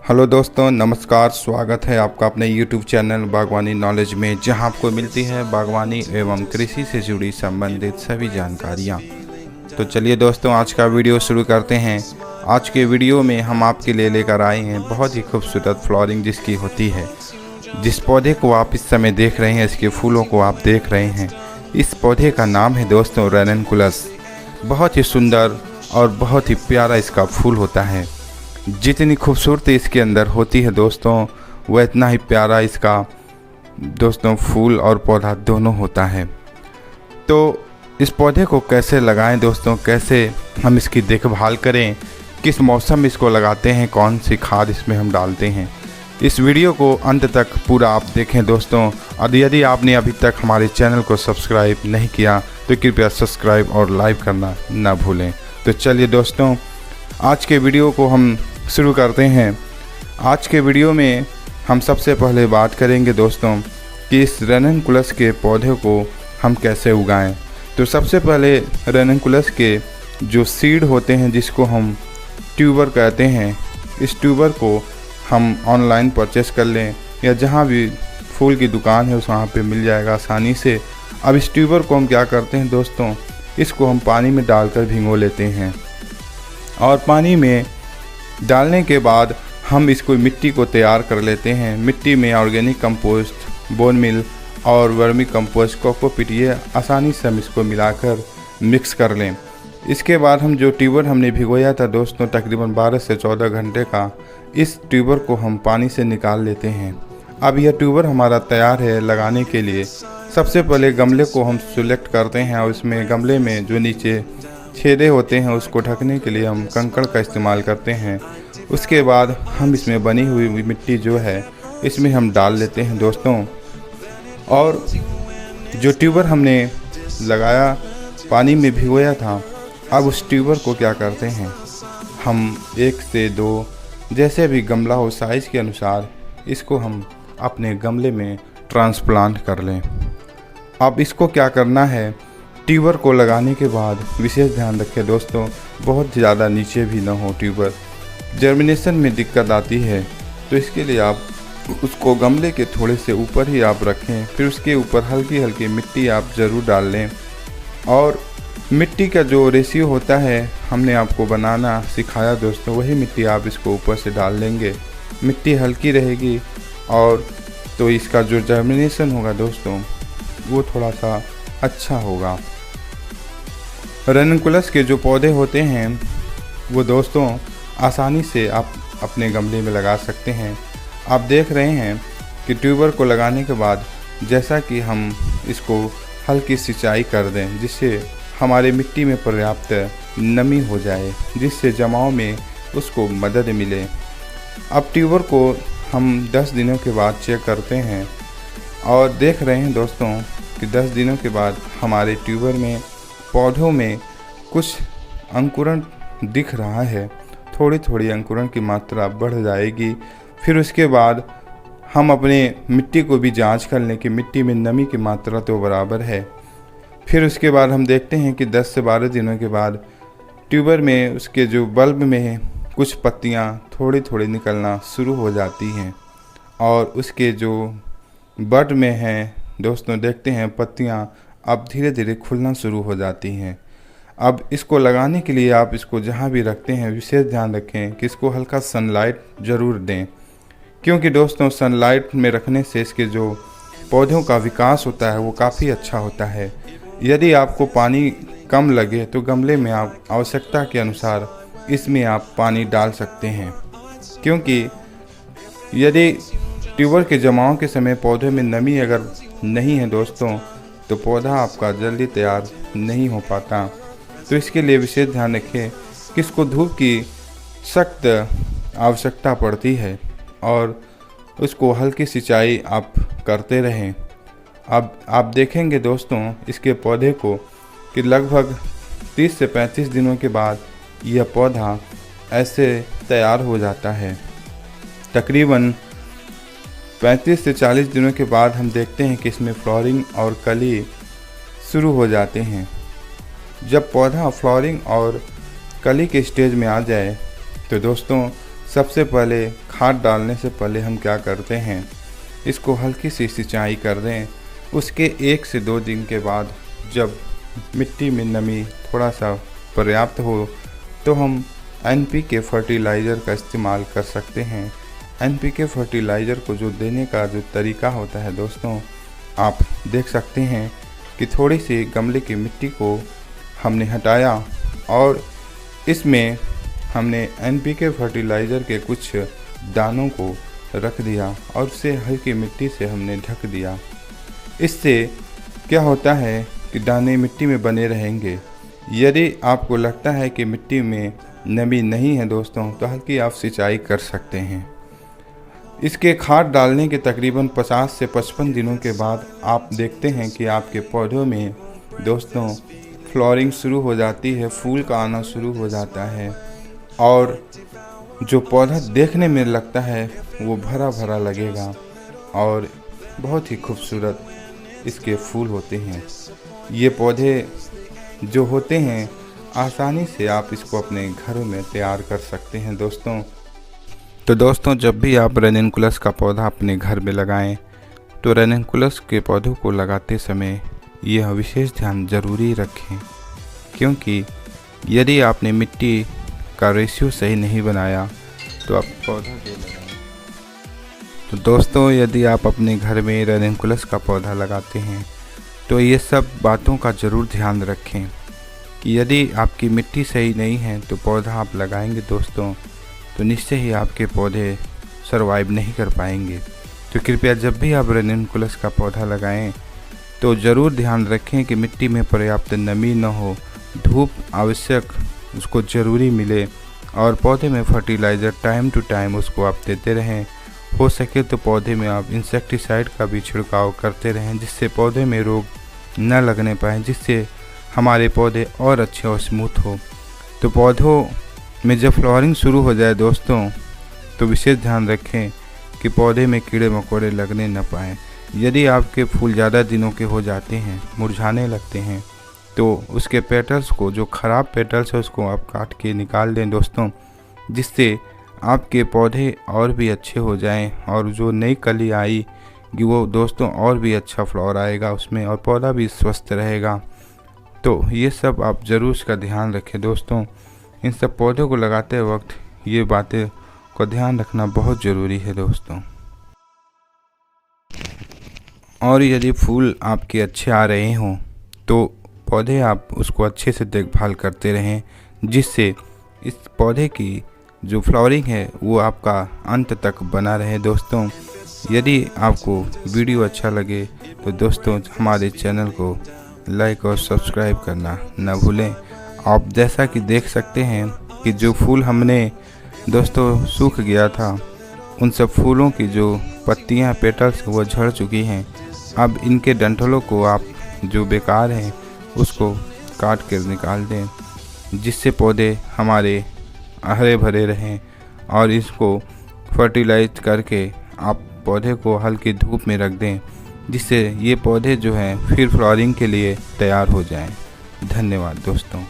Hello दोस्तों, नमस्कार। स्वागत है आपका अपने YouTube चैनल बागवानी नॉलेज में, जहां आपको मिलती है बागवानी एवं कृषि से जुड़ी संबंधित सभी जानकारियां। तो चलिए दोस्तों, आज का वीडियो शुरू करते हैं। आज के वीडियो में हम आपके लिए लेकर आए हैं बहुत ही खूबसूरत फ्लावरिंग जिसकी होती है। जिस पौधे को आप इस समय देख रहे हैं, इसके फूलों को आप देख रहे हैं, इस पौधे का नाम है दोस्तों रेननकुलस। बहुत ही सुंदर और बहुत ही प्यारा इसका फूल होता है। जितनी खूबसूरती इसके अंदर होती है दोस्तों, वह इतना ही प्यारा इसका दोस्तों फूल और पौधा दोनों होता है। तो इस पौधे को कैसे लगाएं दोस्तों, कैसे हम इसकी देखभाल करें, किस मौसम में इसको लगाते हैं, कौन सी खाद इसमें हम डालते हैं, इस वीडियो को अंत तक पूरा आप देखें दोस्तों। और यदि आपने अभी तक हमारे चैनल को सब्सक्राइब नहीं किया तो कृपया सब्सक्राइब और लाइक करना ना भूलें। तो चलिए दोस्तों, आज के वीडियो को हम शुरू करते हैं। आज के वीडियो में हम सबसे पहले बात करेंगे दोस्तों कि इस रेननकुलस के पौधे को हम कैसे उगाएं। तो सबसे पहले रेननकुलस के जो सीड होते हैं, जिसको हम ट्यूबर कहते हैं, इस ट्यूबर को हम ऑनलाइन परचेस कर लें या जहां भी फूल की दुकान है उस वहाँ पे मिल जाएगा आसानी से। अब इस ट्यूबर को हम क्या करते हैं दोस्तों, इसको हम पानी में डालकर भिगो लेते हैं और पानी में डालने के बाद हम इसको मिट्टी को तैयार कर लेते हैं। मिट्टी में ऑर्गेनिक कंपोस्ट, बोन मिल और वर्मी कंपोस्ट, कोकोपीट, ये आसानी से हम इसको मिलाकर मिक्स कर लें। इसके बाद हम जो ट्यूबर हमने भिगोया था दोस्तों तकरीबन 12 से 14 घंटे का, इस ट्यूबर को हम पानी से निकाल लेते हैं। अब यह ट्यूबर हमारा तैयार है लगाने के लिए। सबसे पहले गमले को हम सिलेक्ट करते हैं और इसमें गमले में जो नीचे छेदे होते हैं उसको ढकने के लिए हम कंकड़ का इस्तेमाल करते हैं। उसके बाद हम इसमें बनी हुई मिट्टी जो है इसमें हम डाल लेते हैं दोस्तों। और जो ट्यूबर हमने लगाया, पानी में भिगोया था, अब उस ट्यूबर को क्या करते हैं, हम 1 से 2 जैसे भी गमला हो साइज़ के अनुसार इसको हम अपने गमले में ट्रांसप्लांट कर लें। अब इसको क्या करना है, ट्यूबर को लगाने के बाद विशेष ध्यान रखें दोस्तों, बहुत ज़्यादा नीचे भी ना हो ट्यूबर, जर्मिनेशन में दिक्कत आती है। तो इसके लिए आप उसको गमले के थोड़े से ऊपर ही आप रखें, फिर उसके ऊपर हल्की हल्की मिट्टी आप ज़रूर डाल लें। और मिट्टी का जो रेशियो होता है हमने आपको बनाना सिखाया दोस्तों, वही मिट्टी आप इसको ऊपर से डाल लेंगे। मिट्टी हल्की रहेगी और तो इसका जो जर्मिनेशन होगा दोस्तों वो थोड़ा सा अच्छा होगा। रेननकुलस के जो पौधे होते हैं वो दोस्तों आसानी से आप अपने गमले में लगा सकते हैं। आप देख रहे हैं कि ट्यूबर को लगाने के बाद जैसा कि हम इसको हल्की सिंचाई कर दें, जिससे हमारे मिट्टी में पर्याप्त नमी हो जाए, जिससे जमाव में उसको मदद मिले। अब ट्यूबर को हम 10 दिनों के बाद चेक करते हैं और देख रहे हैं दोस्तों कि 10 दिनों के बाद हमारे ट्यूबर में, पौधों में कुछ अंकुरण दिख रहा है। थोड़ी थोड़ी अंकुरण की मात्रा बढ़ जाएगी। फिर उसके बाद हम अपने मिट्टी को भी जांच कर लें कि मिट्टी में नमी की मात्रा तो बराबर है। फिर उसके बाद हम देखते हैं कि 10 से 12 दिनों के बाद ट्यूबर में, उसके जो बल्ब में कुछ पत्तियां थोड़ी थोड़ी निकलना शुरू हो जाती हैं और उसके जो बड में हैं दोस्तों, देखते हैं पत्तियां अब धीरे धीरे खुलना शुरू हो जाती हैं। अब इसको लगाने के लिए आप इसको जहां भी रखते हैं विशेष ध्यान रखें कि इसको हल्का सनलाइट ज़रूर दें, क्योंकि दोस्तों सनलाइट में रखने से इसके जो पौधों का विकास होता है वो काफ़ी अच्छा होता है। यदि आपको पानी कम लगे तो गमले में आप आवश्यकता के अनुसार इसमें आप पानी डाल सकते हैं, क्योंकि यदि ट्यूबर के जमाव के समय पौधे में नमी अगर नहीं है दोस्तों तो पौधा आपका जल्दी तैयार नहीं हो पाता। तो इसके लिए विशेष ध्यान रखें कि इसको धूप की सख्त आवश्यकता पड़ती है और उसको हल्की सिंचाई आप करते रहें। अब आप देखेंगे दोस्तों इसके पौधे को कि लगभग 30 से 35 दिनों के बाद यह पौधा ऐसे तैयार हो जाता है। तकरीबन 35 से 40 दिनों के बाद हम देखते हैं कि इसमें फ्लावरिंग और कली शुरू हो जाते हैं। जब पौधा फ्लावरिंग और कली के स्टेज में आ जाए तो दोस्तों सबसे पहले खाद डालने से पहले हम क्या करते हैं, इसको हल्की सी सिंचाई कर दें। उसके 1 से 2 दिन के बाद जब मिट्टी में नमी थोड़ा सा पर्याप्त हो तो हम NPK फर्टिलाइज़र का इस्तेमाल कर सकते हैं। NPK फर्टिलाइज़र को जो देने का जो तरीका होता है दोस्तों, आप देख सकते हैं कि थोड़ी सी गमले की मिट्टी को हमने हटाया और इसमें हमने NPK फर्टिलाइज़र के कुछ दानों को रख दिया और उसे हल्की मिट्टी से हमने ढक दिया। इससे क्या होता है कि दाने मिट्टी में बने रहेंगे। यदि आपको लगता है कि मिट्टी में नमी नहीं है दोस्तों, तो हल्की आप सिंचाई कर सकते हैं। इसके खाद डालने के तकरीबन 50 से 55 दिनों के बाद आप देखते हैं कि आपके पौधों में दोस्तों फ्लावरिंग शुरू हो जाती है, फूल का आना शुरू हो जाता है और जो पौधा देखने में लगता है वो भरा भरा लगेगा और बहुत ही खूबसूरत इसके फूल होते हैं। ये पौधे जो होते हैं आसानी से आप इसको अपने घरों में तैयार कर सकते हैं दोस्तों। तो दोस्तों, जब भी आप रेनिनकुलस का पौधा अपने घर में लगाएं तो रेनिनकुलस के पौधों को लगाते समय यह विशेष ध्यान ज़रूरी रखें, क्योंकि यदि आपने मिट्टी का रेशियो सही नहीं बनाया तो आप पौधा दे लगाएं। तो दोस्तों, यदि आप अपने घर में रेनिनकुलस का पौधा लगाते हैं तो ये सब बातों का ज़रूर ध्यान रखें कि यदि आपकी मिट्टी सही नहीं है तो पौधा आप लगाएंगे दोस्तों तो निश्चय ही आपके पौधे सरवाइव नहीं कर पाएंगे। तो कृपया जब भी आप रेनिनकुलस का पौधा लगाएं तो ज़रूर ध्यान रखें कि मिट्टी में पर्याप्त नमी न हो, धूप आवश्यक उसको ज़रूरी मिले और पौधे में फर्टिलाइज़र टाइम टू टाइम उसको आप देते रहें। हो सके तो पौधे में आप इंसेक्टिसाइड का भी छिड़काव करते रहें जिससे पौधे में रोग न लगने पाए, जिससे हमारे पौधे और अच्छे और स्मूथ हो। तो पौधों में जब फ्लावरिंग शुरू हो जाए दोस्तों तो विशेष ध्यान रखें कि पौधे में कीड़े मकोड़े लगने न पाएँ। यदि आपके फूल ज़्यादा दिनों के हो जाते हैं, मुरझाने लगते हैं, तो उसके पेटल्स को, जो ख़राब पेटल्स है उसको आप काट के निकाल दें दोस्तों, जिससे आपके पौधे और भी अच्छे हो जाएं और जो नई कली आई कि वो दोस्तों और भी अच्छा फ्लावर आएगा उसमें और पौधा भी स्वस्थ रहेगा। तो ये सब आप ज़रूर इसका ध्यान रखें दोस्तों। इन सब पौधों को लगाते वक्त ये बातें को ध्यान रखना बहुत ज़रूरी है दोस्तों। और यदि फूल आपके अच्छे आ रहे हों तो पौधे आप उसको अच्छे से देखभाल करते रहें, जिससे इस पौधे की जो फ्लावरिंग है वो आपका अंत तक बना रहे दोस्तों। यदि आपको वीडियो अच्छा लगे तो दोस्तों हमारे चैनल को लाइक और सब्सक्राइब करना न भूलें। आप जैसा कि देख सकते हैं कि जो फूल हमने दोस्तों सूख गया था, उन सब फूलों की जो पत्तियां, पेटल्स वो झड़ चुकी हैं। अब इनके डंठलों को आप जो बेकार हैं उसको काट कर निकाल दें, जिससे पौधे हमारे हरे भरे रहें और इसको फर्टिलाइज करके आप पौधे को हल्की धूप में रख दें, जिससे ये पौधे जो हैं फिर फ्लावरिंग के लिए तैयार हो जाएं। धन्यवाद दोस्तों।